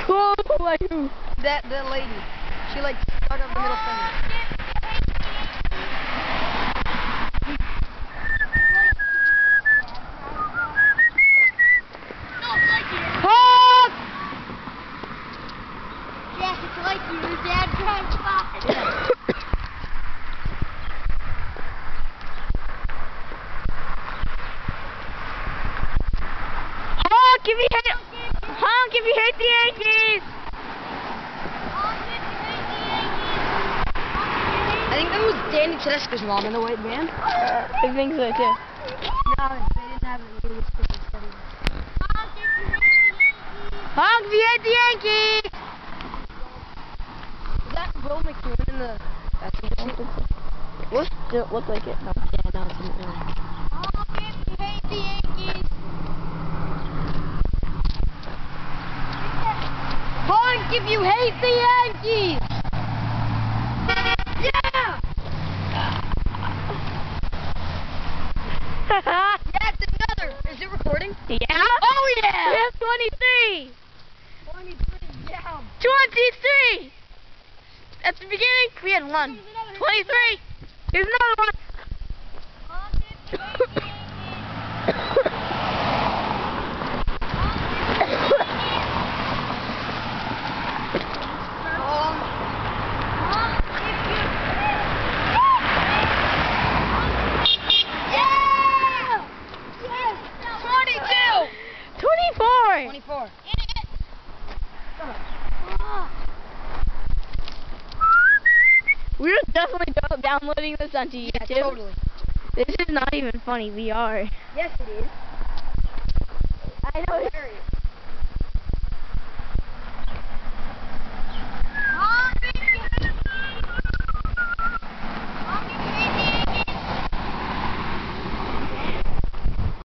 Whoa, like who? That lady. She like stuck up the middle finger. Honk! Jack, it's like you. Your dad drives by. Honk if you hate Honk if you hate the Yankees! I think that was Danny Tedesco's mom in the white van. I think so too. No, they didn't have it. It was Honk if you hate the Yankees! Is that Will McEwen in the basketball? What? Does it look like it? No. Yeah, no, it's not really. Honk if you hate the Yankees! Yeah! That's another. Is it recording? Yeah? Oh yeah! We have 23! 23, yeah. 23! At the beginning, we had 1. 23! Here's another one! Yeah! Yes! 24! 24. We're definitely downloading this onto YouTube. Yeah, totally. This is not even funny. We are. Yes, it is. I know. Hilarious.